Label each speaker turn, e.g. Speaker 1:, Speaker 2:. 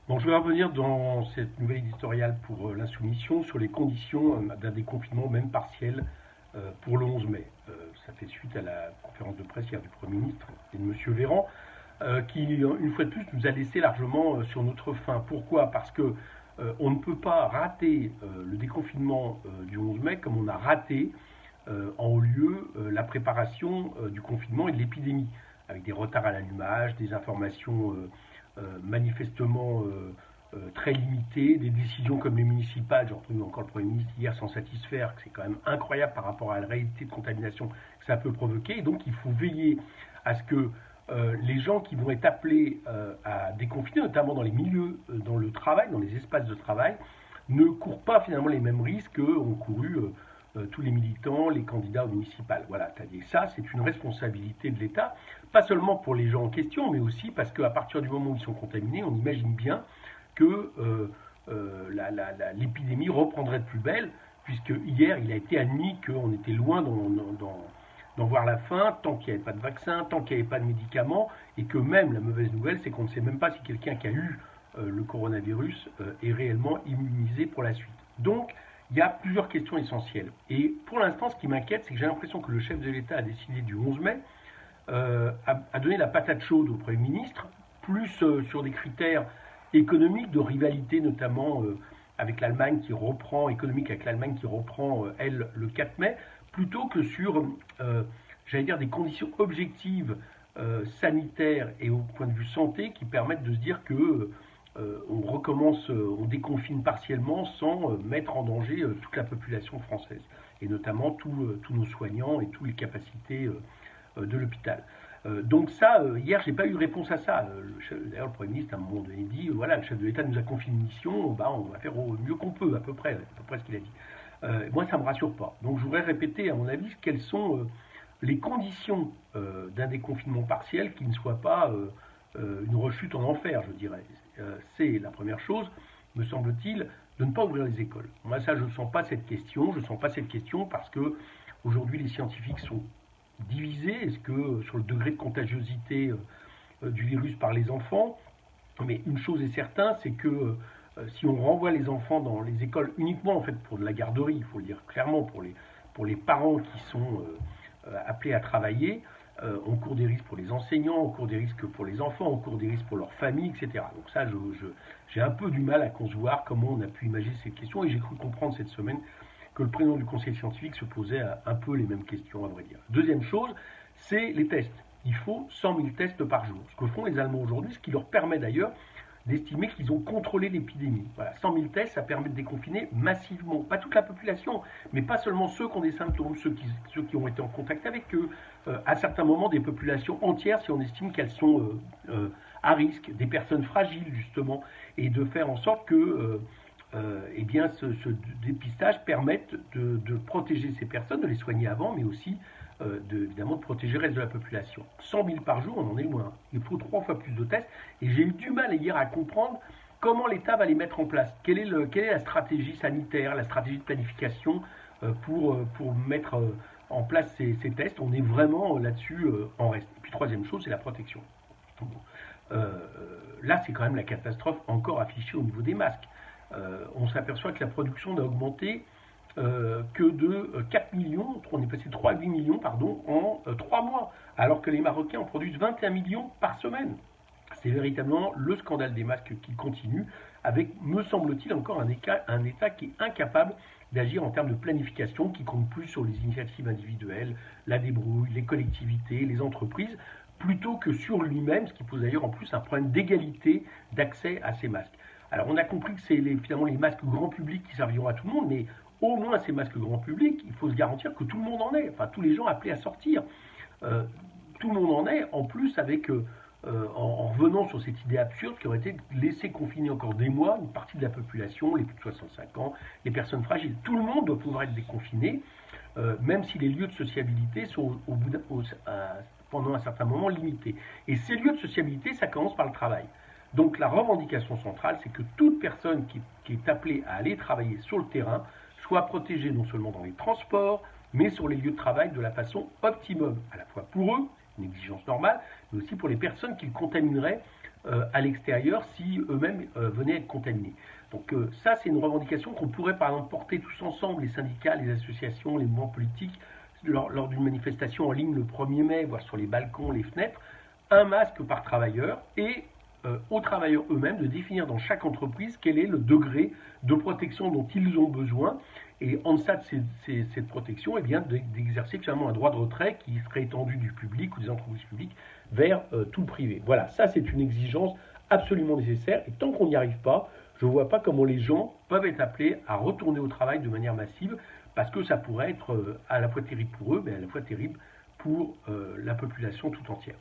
Speaker 1: Bon, je vais revenir dans cette nouvelle éditoriale pour l'insoumission sur les conditions d'un déconfinement, même partiel, pour le 11 mai. Ça fait suite à la conférence de presse hier du Premier ministre et de M. Véran, qui, une fois de plus, nous a laissé largement sur notre faim. Pourquoi? Parce que on ne peut pas rater le déconfinement du 11 mai comme on a raté en haut lieu la préparation du confinement et de l'épidémie, avec des retards à l'allumage, des informations manifestement très limitées, des décisions comme les municipales, j'ai entendu encore le Premier ministre hier s'en satisfaire, que c'est quand même incroyable par rapport à la réalité de contamination que ça peut provoquer. Et donc il faut veiller à ce que les gens qui vont être appelés à déconfiner, notamment dans les milieux, dans le travail, dans les espaces de travail, ne courent pas finalement les mêmes risques qu'ont couru tous les militants, les candidats aux municipales. Voilà, c'est-à-dire ça, c'est une responsabilité de l'État, pas seulement pour les gens en question, mais aussi parce qu'à partir du moment où ils sont contaminés, on imagine bien que l'épidémie reprendrait de plus belle, puisque hier, il a été admis qu'on était loin d'en voir la fin, tant qu'il n'y avait pas de vaccin, tant qu'il n'y avait pas de médicaments, et que même la mauvaise nouvelle, c'est qu'on ne sait même pas si quelqu'un qui a eu le coronavirus est réellement immunisé pour la suite. Donc, il y a plusieurs questions essentielles. Et pour l'instant, ce qui m'inquiète, c'est que j'ai l'impression que le chef de l'État a décidé du 11 mai, a donné la patate chaude au Premier ministre, plus sur des critères économiques, de rivalité notamment avec l'Allemagne qui reprend, économique avec l'Allemagne qui reprend, elle, le 4 mai, plutôt que sur, j'allais dire, des conditions objectives sanitaires et au point de vue santé qui permettent de se dire que on recommence, on déconfine partiellement sans mettre en danger toute la population française, et notamment tous nos soignants et toutes les capacités de l'hôpital. Donc ça, hier, j'ai pas eu de réponse à ça. D'ailleurs, le Premier ministre, à un moment donné, dit, voilà, le chef de l'État nous a confié une mission, bah, on va faire au mieux qu'on peut, à peu près ce qu'il a dit. Moi, ça me rassure pas. Donc je voudrais répéter, à mon avis, quelles sont les conditions d'un déconfinement partiel qui ne soit pas une rechute en enfer, je dirais. C'est la première chose, me semble-t-il, de ne pas ouvrir les écoles. Moi, ça, je ne sens pas cette question. Je ne sens pas cette question parce que aujourd'hui, les scientifiques sont divisés. Est-ce que sur le degré de contagiosité du virus par les enfants? Mais une chose est certaine, c'est que si on renvoie les enfants dans les écoles uniquement en fait pour de la garderie, il faut le dire clairement, pour les parents qui sont appelés à travailler, on court des risques pour les enseignants, on court des risques pour les enfants, on court des risques pour leurs familles, etc. Donc ça, j'ai un peu du mal à concevoir comment on a pu imaginer cette question, et j'ai cru comprendre cette semaine que le président du conseil scientifique se posait un peu les mêmes questions, à vrai dire. Deuxième chose, c'est les tests. Il faut 100 000 tests par jour. Ce que font les Allemands aujourd'hui, ce qui leur permet d'ailleurs d'estimer qu'ils ont contrôlé l'épidémie. Voilà, 100 000 tests, ça permet de déconfiner massivement, pas toute la population, mais pas seulement ceux qui ont des symptômes, ceux qui ont été en contact avec eux, à certains moments des populations entières si on estime qu'elles sont à risque, des personnes fragiles justement, et de faire en sorte que eh bien, ce dépistage permette de protéger ces personnes, de les soigner avant, mais aussi évidemment de protéger le reste de la population. 100 000 par jour, on en est loin. Il faut 3 fois plus de tests. Et j'ai eu du mal hier à comprendre comment l'État va les mettre en place. Quelle est la stratégie sanitaire, la stratégie de planification pour mettre en place ces tests? On est vraiment là-dessus en reste. Et puis troisième chose, c'est la protection. Bon. Là, c'est quand même la catastrophe encore affichée au niveau des masques. On s'aperçoit que la production n'a augmenté que de 4 millions, on est passé de 3 à 8 millions pardon, en 3 mois, alors que les Marocains en produisent 21 millions par semaine. C'est véritablement le scandale des masques qui continue, avec, me semble-t-il, encore un État qui est incapable d'agir en termes de planification, qui compte plus sur les initiatives individuelles, la débrouille, les collectivités, les entreprises, plutôt que sur lui-même, ce qui pose d'ailleurs en plus un problème d'égalité d'accès à ces masques. Alors on a compris que c'est finalement les masques grand public qui serviront à tout le monde, mais au moins ces masques grand public, il faut se garantir que tout le monde en ait, enfin tous les gens appelés à sortir. Euh, Tout le monde en ait, en plus avec, en revenant sur cette idée absurde qui aurait été de laisser confiner encore des mois une partie de la population, les plus de 65 ans, les personnes fragiles. Tout le monde doit pouvoir être déconfiné, même si les lieux de sociabilité sont pendant un certain moment limités. Et ces lieux de sociabilité, ça commence par le travail. Donc la revendication centrale, c'est que toute personne qui est appelée à aller travailler sur le terrain soit protégée non seulement dans les transports, mais sur les lieux de travail de la façon optimum, à la fois pour eux, une exigence normale, mais aussi pour les personnes qu'ils contamineraient à l'extérieur si eux-mêmes venaient à être contaminés. Donc ça, c'est une revendication qu'on pourrait par exemple porter tous ensemble, les syndicats, les associations, les mouvements politiques, lors d'une manifestation en ligne le 1er mai, voire sur les balcons, les fenêtres, un masque par travailleur et aux travailleurs eux-mêmes de définir dans chaque entreprise quel est le degré de protection dont ils ont besoin et en deçà de cette protection, eh bien, d'exercer finalement un droit de retrait qui serait étendu du public ou des entreprises publiques vers tout le privé. Voilà, ça c'est une exigence absolument nécessaire et tant qu'on n'y arrive pas, je ne vois pas comment les gens peuvent être appelés à retourner au travail de manière massive parce que ça pourrait être à la fois terrible pour eux, mais à la fois terrible pour la population tout entière.